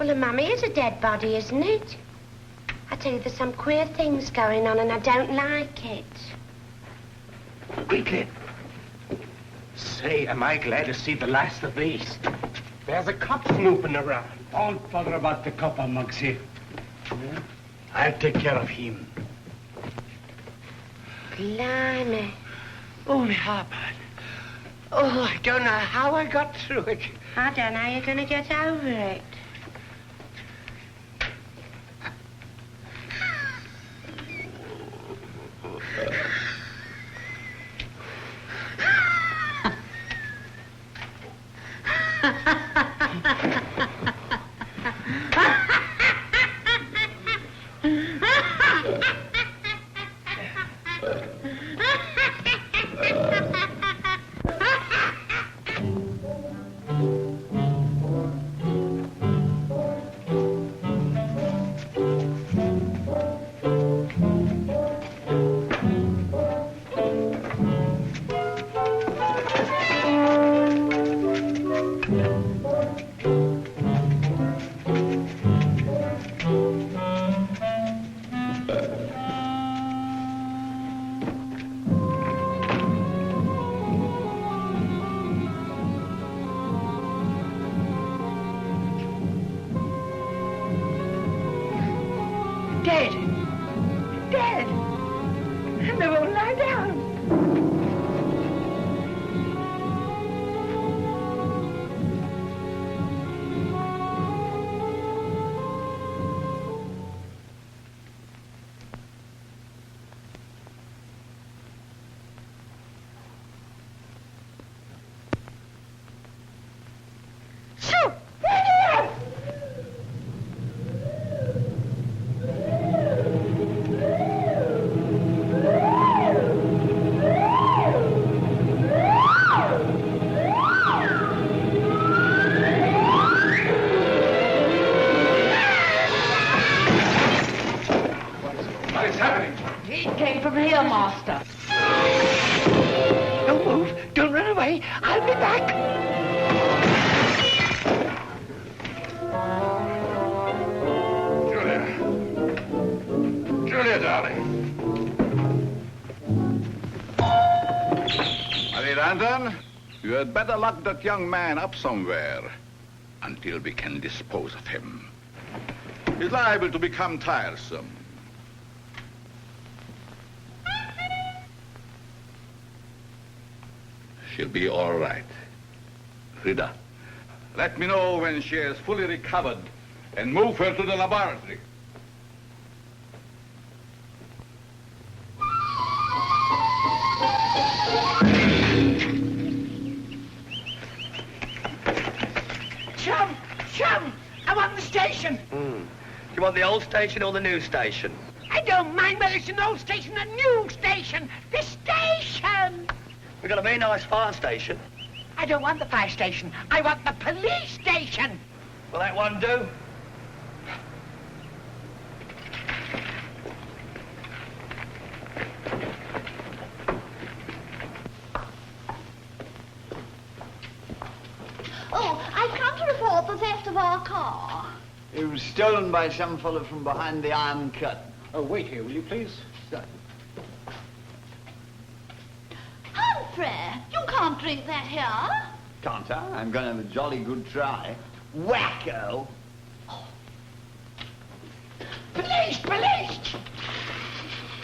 Well, the mummy is a dead body, isn't it? I tell you, there's some queer things going on and I don't like it.
Quickly. Say, am I glad to see the last of these. There's a cop snooping around.
Don't bother about the copper, Mugsy. I'll take care of him.
Blimey.
Oh, my heart. Oh, I don't know how I got through it.
I don't know how you're going to get over it.
Dead. Dead. And they won't lie down. Shoo! Here!
What is happening?
He came from here, Master.
Don't move. Don't run away. I'll be back.
Julia. Julia, darling. Marie Danton, you had better lock that young man up somewhere until we can dispose of him. He's liable to become tiresome. She'll be all right. Rita, let me know when she is fully recovered and move her to the laboratory.
Chum! Chum! I want the station.
Do you want the old station or the new station?
I don't mind whether it's an old station or a new station. The station!
We've got a very nice fire station.
I don't want the fire station. I want the police station.
Will that one do?
Oh, I've come to report the theft of our car.
It was stolen by some fellow from behind the Iron Curtain.
Oh, wait here, will you please?
Humphrey, you can't drink that here.
Can't I? I'm going to have a jolly good try. Wacko!
Police! Police!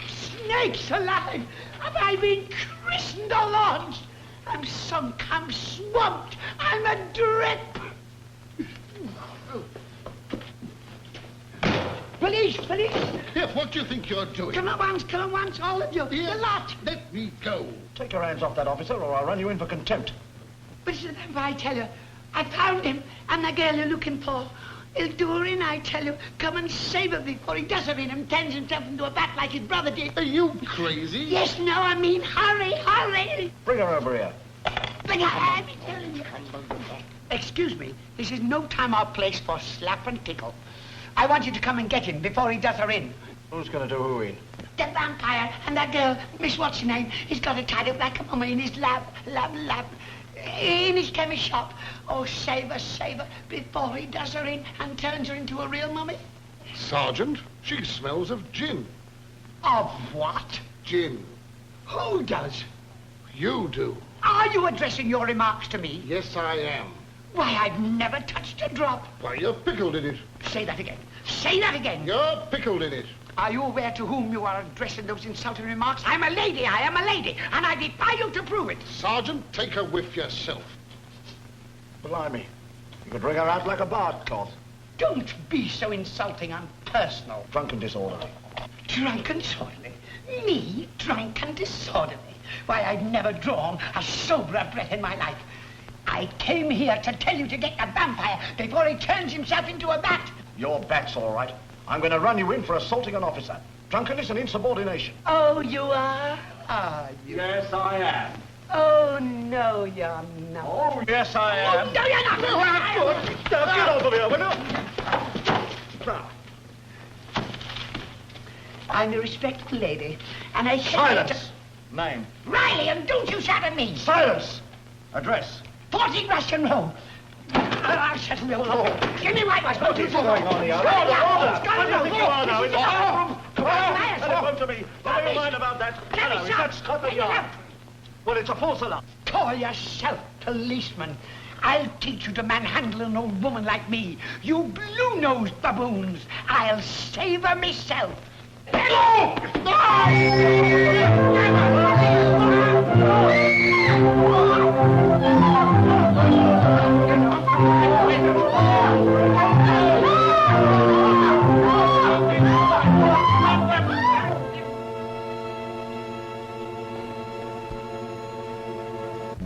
Snakes alive! Have I been christened or launched? I'm sunk, I'm swamped, I'm a drip! Police! Police!
Here, what do you think you're doing?
Come at once, all of you,
Here,
the lot!
let me go.
Take your hands off that officer or I'll run you in for contempt.
But it's if I tell you, I found him and the girl you're looking for. He'll do her in, I tell you. Come and save her before he does her in and turns himself into a bat like his brother did.
Are you crazy?
Yes, no, I mean hurry, hurry!
Bring her over here.
But I'm telling you. Excuse me, this is no time or place for slap and tickle. I want you to come and get him before he does her in.
Who's going to do who in?
The vampire and that girl, Miss What's-her-name, he's got her tied up like a mummy in his lab, in his chemist shop. Oh, save her, before he does her in and turns her into a real mummy.
Sergeant, she smells of gin.
Of what?
Gin.
Who does?
You do.
Are you addressing your remarks to me?
Yes, I am.
Why, I've never touched a drop.
Why, you're pickled in it.
Say that again. Say that again.
You're pickled in it.
Are you aware to whom you are addressing those insulting remarks? I'm a lady, I am a lady, and I defy you to prove it.
Sergeant, take a whiff yourself.
Blimey, you could wring her out like a barred cloth.
Don't be so insulting and personal.
Drunk and disorderly.
Drunk and disorderly? Me, drunk and disorderly? Why, I've never drawn a soberer breath in my life. I came here to tell you to get the vampire before he turns himself into a bat.
Your bat's all right. I'm going to run you in for assaulting an officer. Drunkenness and insubordination.
Oh, you are? Are you?
Yes, I am.
Oh, no, you're not.
Oh, yes, I am.
Oh, no, you're not.
Oh, good. Get over here, will you? Now.
I'm a respectable lady, and I came
Silence. Name.
Riley, and don't you shout at me.
Silence. Address.
14 Russian Road. I'll settle you up. Give me my wife.
What is going on here? Order! What do you think you are now? In the bathroom? Come on, telephone to me. Never mind about that. Hello, is that Scotland Yard? Well, it's a false alarm.
Call yourself policeman. I'll teach you to manhandle an old woman like me. You blue-nosed baboons. I'll save her myself.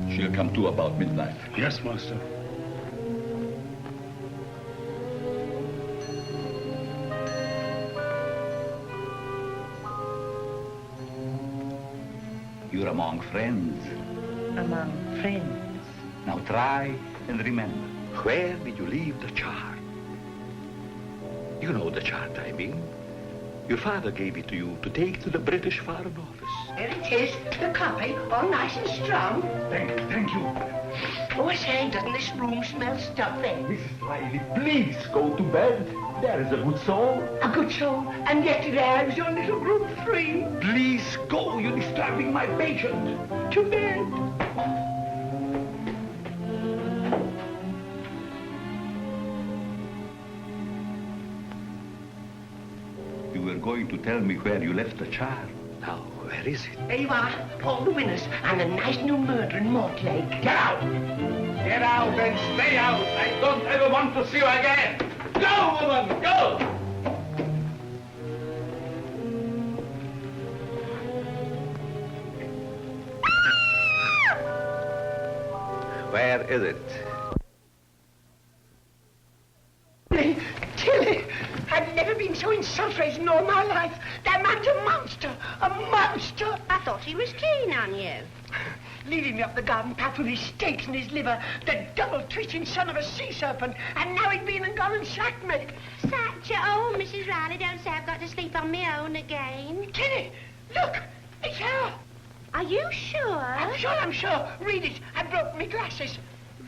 She'll come to about midnight.
Yes, master.
You're among friends.
Among friends?
Now try and remember. Where did you leave the chart? You know the chart I mean. Your father gave it to you to take to the British Foreign Office.
There it is, the copy, all nice and strong.
Thank you.
Oh, I say, doesn't this room smell stuffy?
Mrs. Riley, please go to bed. There is a good soul.
A good soul? And yesterday I was your little group 3.
Please go. You're disturbing my patient.
To bed.
You were going to tell me where you left the chart. Now, where is it?
There you are, all the winners, and a nice new murder in Mortlake.
Get out! Get out and stay out. I don't ever want to see you again. Go, woman, go!
Where is it?
Tilly, I've never been so insulted in all my life. That man's a monster, a monster.
I thought he was keen on you.
Leading me up the garden path with his steaks and his liver, the double-twisting son of a sea serpent, and now he'd been and gone and sacked me.
Sacked you? Oh, Mrs. Riley, don't say I've got to sleep on my own again.
Tilly, look, it's her.
Are you sure?
I'm sure. Read it. I broke my glasses.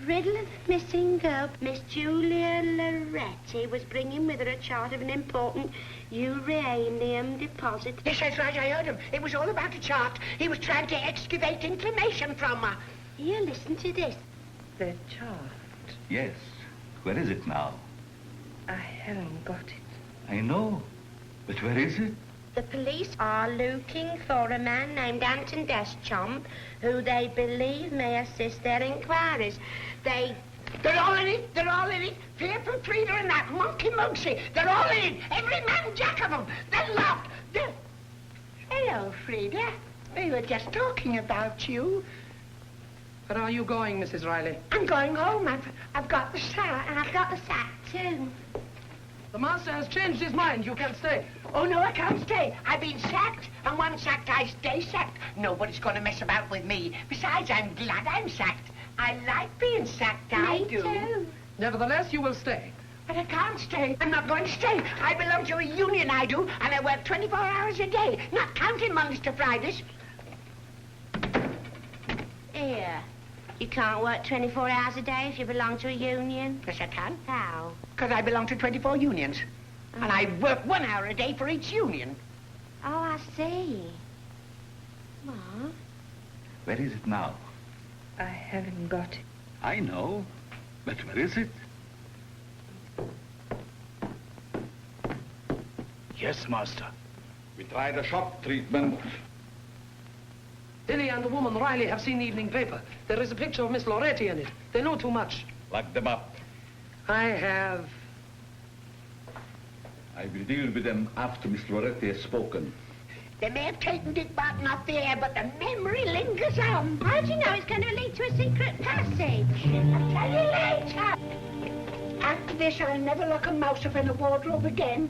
Riddle of the missing girl. Miss Julia Loretti was bringing with her a chart of an important uranium deposit.
Yes, that's right, I heard him. It was all about the chart. He was trying to excavate information from her.
Here, listen to this.
The chart.
Yes. Where is it now?
I haven't got it.
I know. But where is it?
The police are looking for a man named Anton Deschamps, who they believe may assist their inquiries.
They're all in it. They're all in it. Fearful Frida and that monkey Mugsy. They're all in it. Every man jack of them. They're locked. Hello, Frida. We were just talking about you.
Where are you going, Mrs. Riley?
I'm going home. I've got the sack.
And I've got the sack, too.
The master has changed his mind. You can stay.
Oh, no, I can't stay. I've been sacked, and once sacked, I stay sacked. Nobody's going to mess about with me. Besides, I'm glad I'm sacked. I like being sacked, I do.
Too.
Nevertheless, you will stay.
But I can't stay. I'm not going to stay. I belong to a union, I do, and I work 24 hours a day, not counting Mondays to Fridays.
Here. You can't work 24 hours a day if you belong to a union?
Yes, I can.
How?
Because I belong to 24 unions. And I work 1 hour a day for each union.
Oh, I see. What?
Where is it now?
I haven't got it.
I know. But where is it?
Yes, master.
We tried a shock treatment.
Dilly and the woman Riley have seen the evening paper. There is a picture of Miss Loretti in it. They know too much.
Lock them up.
I have.
I will deal with them after Miss Loretti has spoken.
They may have taken Dick Barton off the air, but the memory lingers on.
How do you know it's going to lead to a secret passage?
I'll tell you later. After this, I'll never lock a mouse up in a wardrobe again.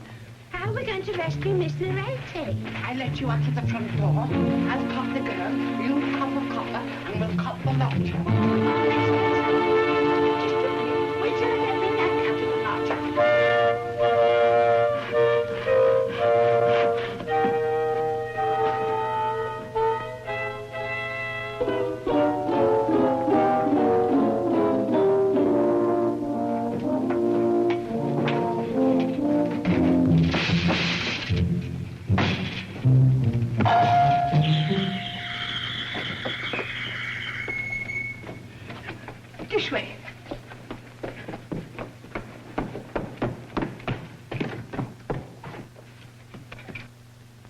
How are we going to rescue Miss Loretti?
I let you out to the front door. I'll cop the girl, you cop the copper, and we'll cop the lot. Wait till I get me that out of the lot. This way.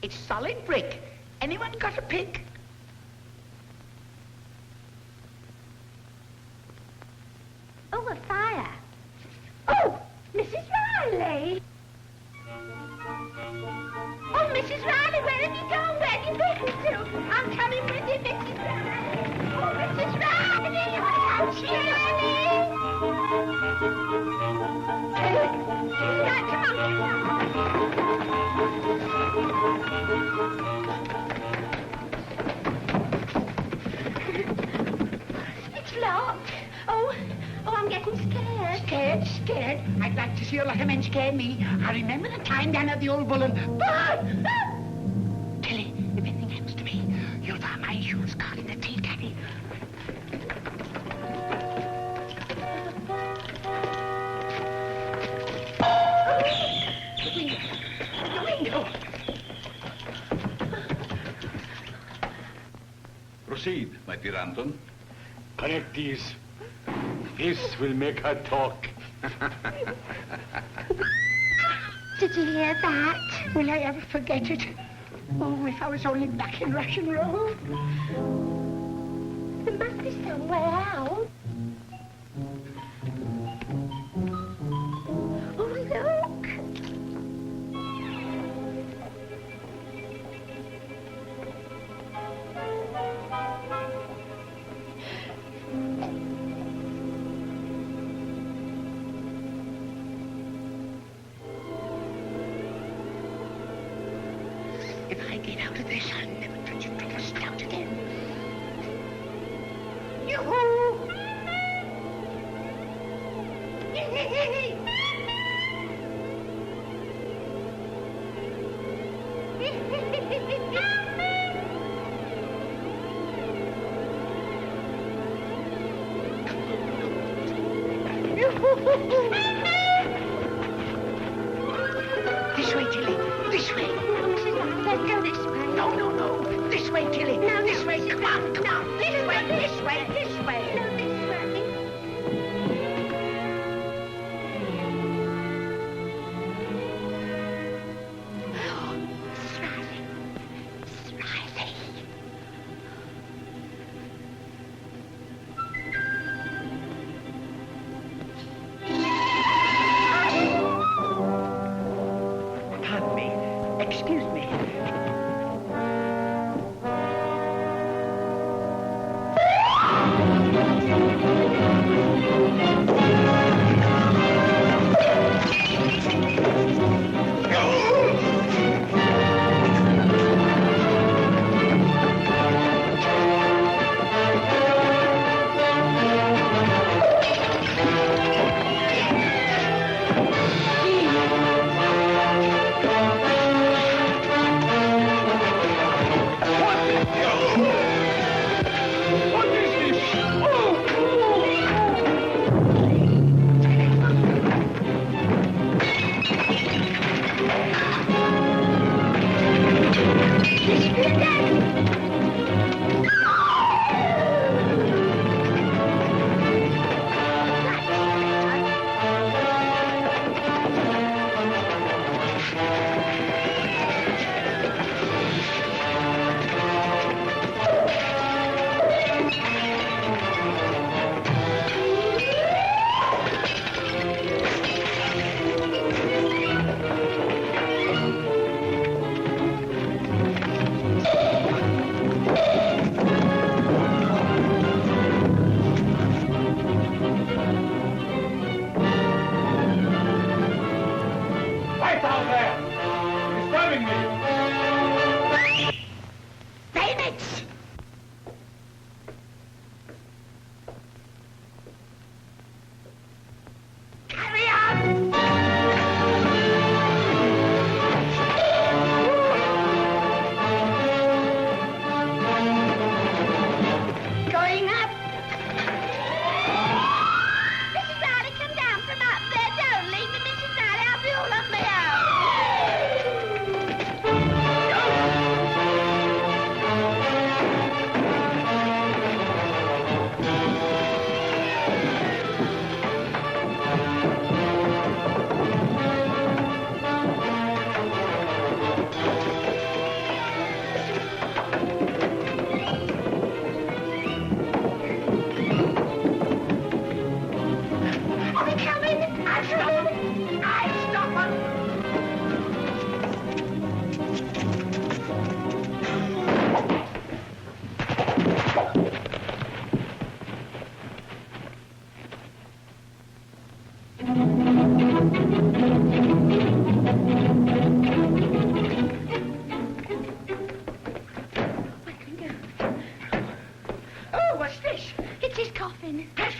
It's solid brick. Anyone got a pick?
Oh, a fire. Oh, Mrs. Riley. Oh, Mrs. Riley, where have you gone? Where have you been to? I'm coming with you, Mrs. Riley. Oh, Mrs. Riley, I'm here. Right, come on, it's locked. Oh, I'm getting scared.
Scared? I'd like to see a lot of men scare me. I remember the time down at the old bull and... Tilly, if anything happens to me, you'll find my shoes caught in the tea caddy. The window.
Proceed, my dear Anton.
Connect these. This will make her talk.
Did you hear that?
Will I ever forget it? Oh, if I was only back in Russian Road.
There must be somewhere out. Oh, look.
If I get out of this, I'll never touch a drop of stout again. Yoo-hoo! This way, Tilly. This way.
Let's go this way.
No. This way, Tilly.
No,
this way. Come on. This way.
No, this way.
It's Riley. Pardon me. Excuse me.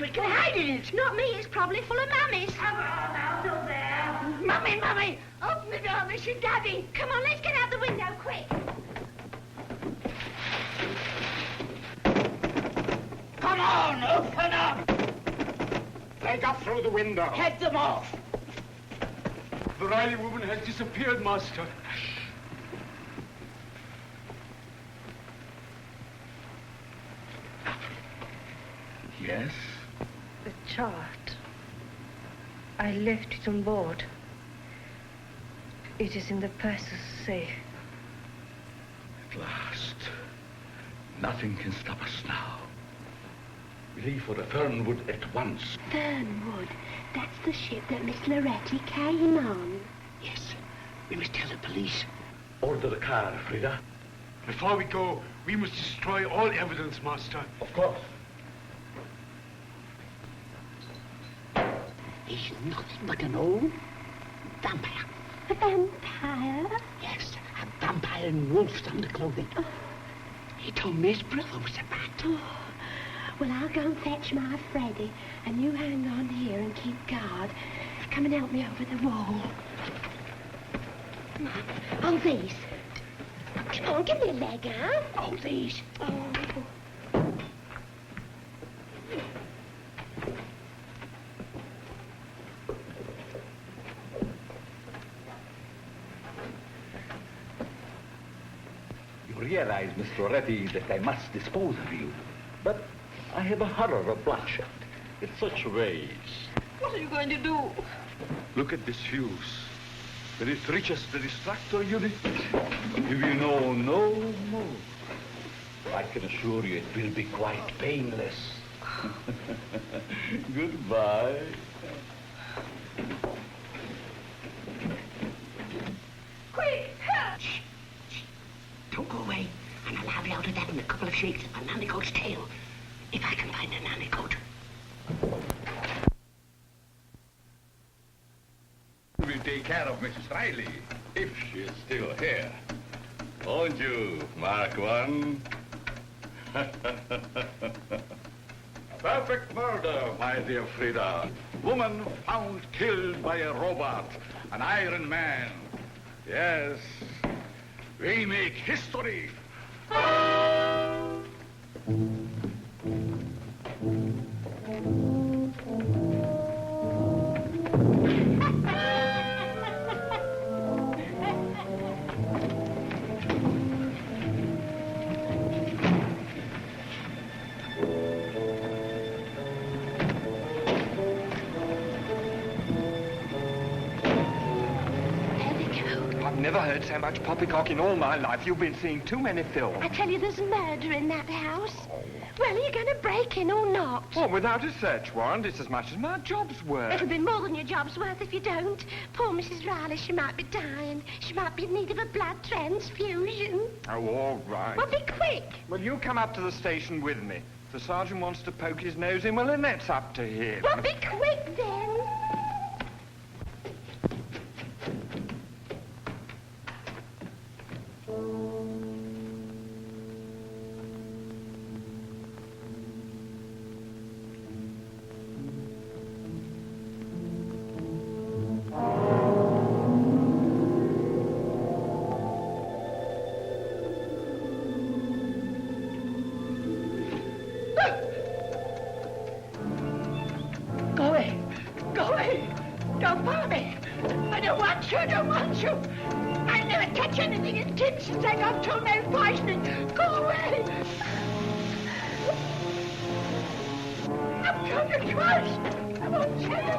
we can hide in it.
Not me, it's probably full of mummies.
Come on, out of there. Mummy, Mummy, open the door, Miss and Daddy.
Come on, let's get out the window, quick.
Come on, open up.
They got through the window.
Head them off.
The Riley woman has disappeared, Master.
Yes?
The chart. I left it on board. It is in the purser's safe.
At last. Nothing can stop us now. We leave for the Fernwood at once.
Fernwood, that's the ship that Miss Loretti came on.
Yes, we must tell the police.
Order the car, Frida.
Before we go, we must destroy all evidence, Master.
Of course.
He's nothing but an old vampire.
A vampire?
Yes, a vampire in wolf's underclothing.
Oh.
He told me his brother was a bat.
Oh. Well, I'll go and fetch my Freddy, and you hang on here and keep guard. Come and help me over the wall. Come on. Oh, these. Come on, give me a leg, huh?
Oh, these.
Oh.
You realize, Miss Loretti, that I must dispose of you. But I have a horror of bloodshed in such ways.
What are you going to do?
Look at this fuse. When it reaches the distractor unit, you will know no more. I can assure you it will be quite painless. Goodbye.
Quick! Shh! Shh! Don't go away, and I'll have you out of that in a couple of shakes of a nannycoat's tail, if I can find a nannycoat.
We'll take care of Mrs. Riley, if she is still here. Won't you, Mark One? Perfect murder, my dear Frida. Woman found killed by a robot, an Iron Man. Yes, we make history.
I've never heard so much poppycock in all my life. You've been seeing too many films.
I tell you, there's murder in that house. Well, are you going to break in or not?
Well, without a search warrant, it's as much as my job's worth.
It'll be more than your job's worth if you don't. Poor Mrs. Riley, she might be dying. She might be in need of a blood transfusion.
Oh, all right.
Well, be quick.
Well, you come up to the station with me. If the sergeant wants to poke his nose in, well, then that's up to him.
Well, be quick, then.
Go away. Go away. Don't follow me. I don't want you. Don't want you. I never touch anything in tin since I got toenail poisoning. Go away. I'm told you twice. I won't tell you.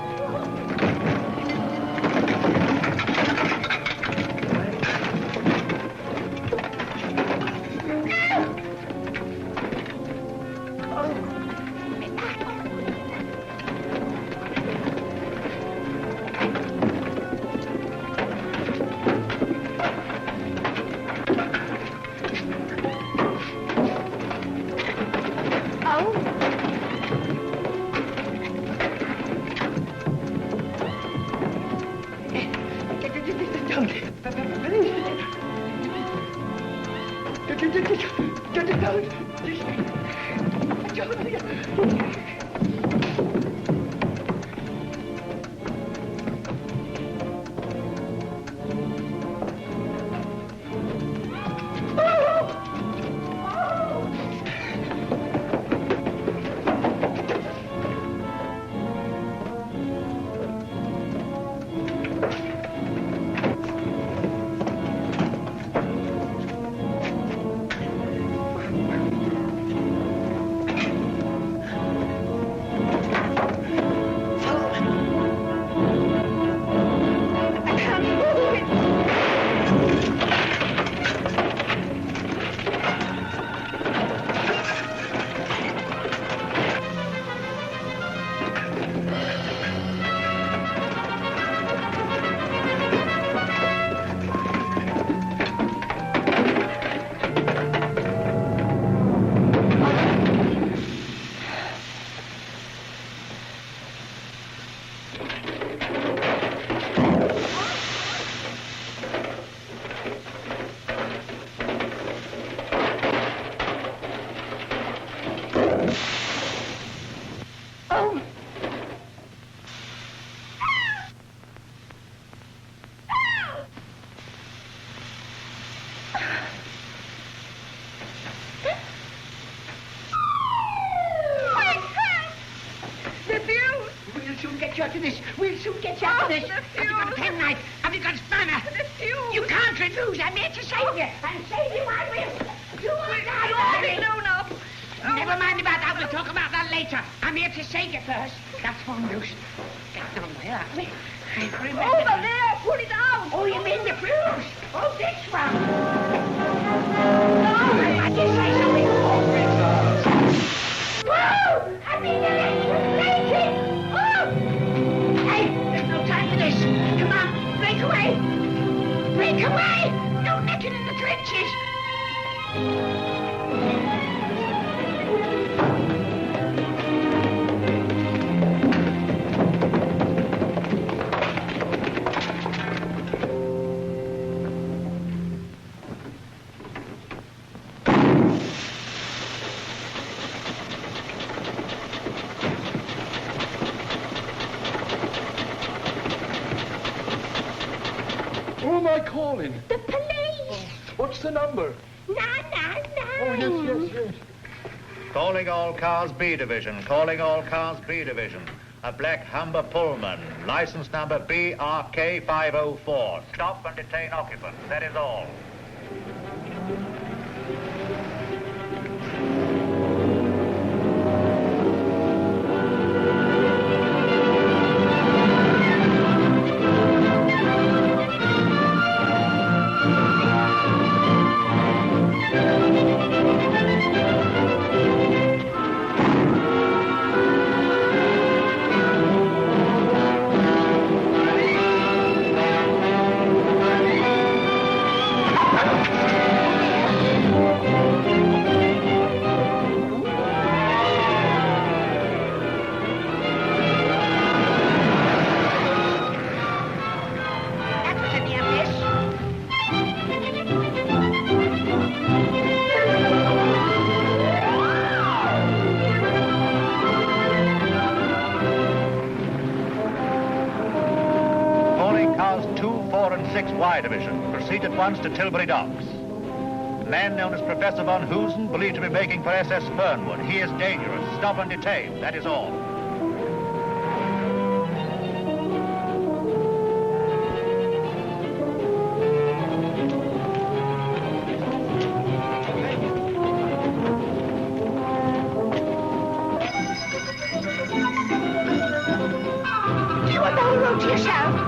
soon get you out of this. We'll soon get you out of this. Have you got a penknife? Have you got a spanner? You can't refuse. I'm here to save you. And save you I will. You won't die.
No, no.
Never mind about that. We'll talk about that later. I'm here to save you first. That's one loose. Get on there, are we?
Over there. Pull it out.
Oh, you mean the fuse? Oh, this one. Oh, I just say something. Whoa! I mean, electrocuted! Oh! Hey, there's no time for this. Come on, break away! Break away! No necking in the trenches!
Who am I calling?
The police.
What's the number?
999.
Oh, yes.
Calling all cars B division. Calling all cars B division. A black Humber Pullman. License number BRK 504. Stop and detain occupant. That is all. Y Division. Proceed at once to Tilbury Docks. A man known as Professor von Hoosen, believed to be making for SS Fernwood. He is dangerous. Stop and detain. That is all.
You want the whole road to yourself?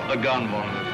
The gun, one of